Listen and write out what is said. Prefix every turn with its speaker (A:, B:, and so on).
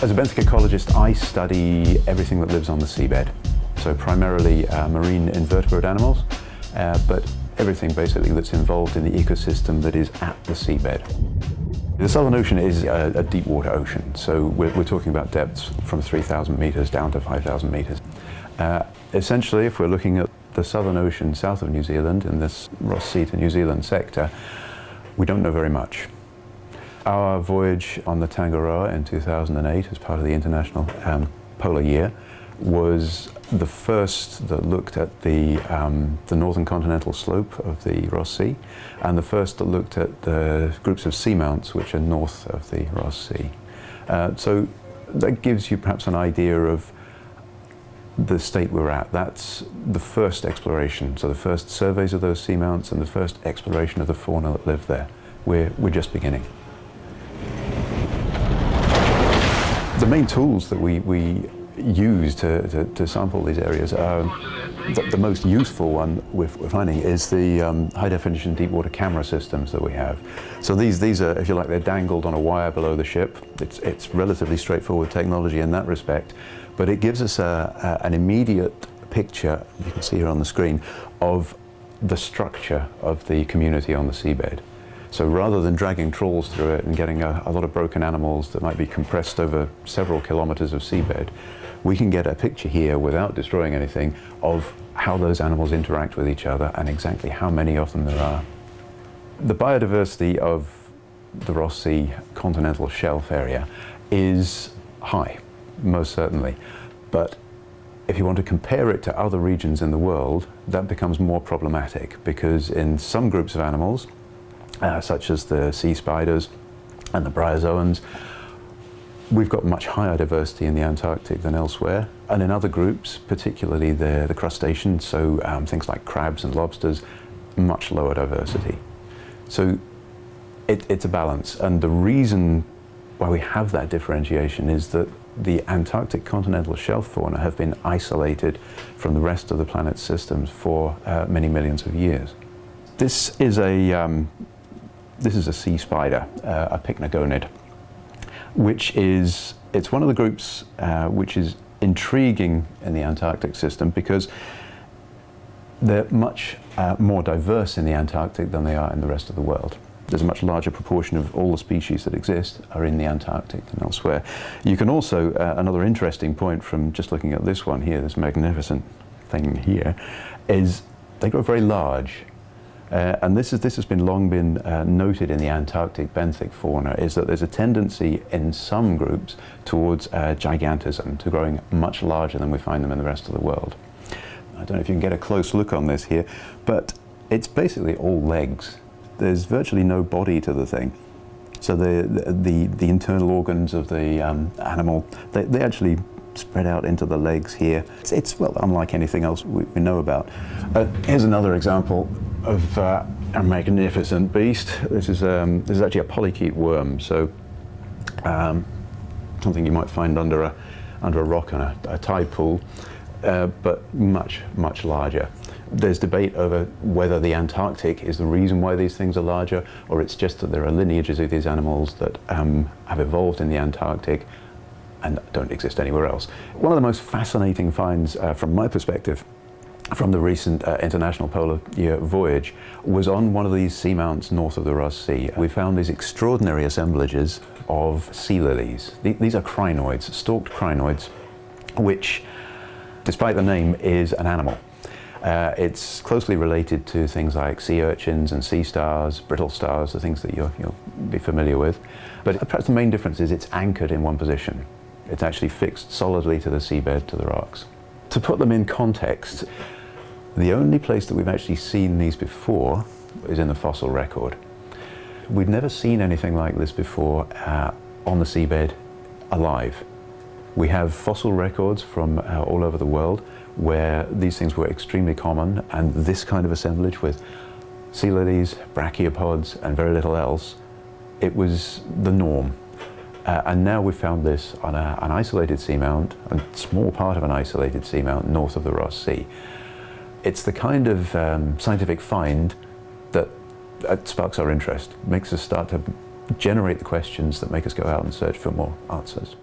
A: As a benthic ecologist, I study everything that lives on the seabed. So primarily marine invertebrate animals, but everything basically that's involved in the ecosystem that is at the seabed. The Southern Ocean is a deep water ocean, so we're talking about depths from 3,000 meters down to 5,000 meters. Essentially, if we're looking at the Southern Ocean south of New Zealand, in this Ross Sea to New Zealand sector, we don't know very much. Our voyage on the Tangaroa in 2008 as part of the International Polar Year was the first that looked at the northern continental slope of the Ross Sea, and the first that looked at the groups of seamounts which are north of the Ross Sea. So that gives you perhaps an idea of the state we're at. That's the first exploration, so the first surveys of those seamounts and the first exploration of the fauna that live there. We're just beginning. The main tools that we use to sample these areas, the most useful one we're finding is the high-definition deep water camera systems that we have. So these are, if you like, they're dangled on a wire below the ship. It's relatively straightforward technology in that respect, but it gives us an immediate picture, you can see here on the screen, of the structure of the community on the seabed. So rather than dragging trawls through it and getting a lot of broken animals that might be compressed over several kilometers of seabed, we can get a picture here without destroying anything of how those animals interact with each other and exactly how many of them there are. The biodiversity of the Ross Sea continental shelf area is high, most certainly. But if you want to compare it to other regions in the world, that becomes more problematic, because in some groups of animals, such as the sea spiders and the bryozoans, we've got much higher diversity in the Antarctic than elsewhere. And in other groups, particularly the crustaceans, so things like crabs and lobsters, much lower diversity. So it's a balance. And the reason why we have that differentiation is that the Antarctic continental shelf fauna have been isolated from the rest of the planet's systems for many millions of years. This is a sea spider, a pycnogonid, it's one of the groups which is intriguing in the Antarctic system because they're much more diverse in the Antarctic than they are in the rest of the world. There's a much larger proportion of all the species that exist are in the Antarctic than elsewhere. You can also, another interesting point from just looking at this one here, this magnificent thing here, is they grow very large. And this has long been noted in the Antarctic benthic fauna, is that there's a tendency in some groups towards gigantism, to growing much larger than we find them in the rest of the world. I don't know if you can get a close look on this here, but it's basically all legs. There's virtually no body to the thing. So the internal organs of the animal, they actually spread out into the legs here. It's well, unlike anything else we know about. Here's another example of a magnificent beast. This is actually a polychaete worm, so something you might find under a rock in a tide pool, but much larger. There's debate over whether the Antarctic is the reason why these things are larger, or it's just that there are lineages of these animals that have evolved in the Antarctic and don't exist anywhere else. One of the most fascinating finds from my perspective from the recent International Polar Year voyage was on one of these seamounts north of the Ross Sea. We found these extraordinary assemblages of sea lilies. These are crinoids, stalked crinoids, which, despite the name, is an animal. It's closely related to things like sea urchins and sea stars, brittle stars, the things that you'll be familiar with. But perhaps the main difference is it's anchored in one position. It's actually fixed solidly to the seabed, to the rocks. To put them in context, the only place that we've actually seen these before is in the fossil record. We've never seen anything like this before on the seabed alive. We have fossil records from all over the world where these things were extremely common, and this kind of assemblage with sea lilies, brachiopods, and very little else, it was the norm. And now we've found this on an isolated seamount, a small part of an isolated seamount north of the Ross Sea. It's the kind of scientific find that sparks our interest, makes us start to generate the questions that make us go out and search for more answers.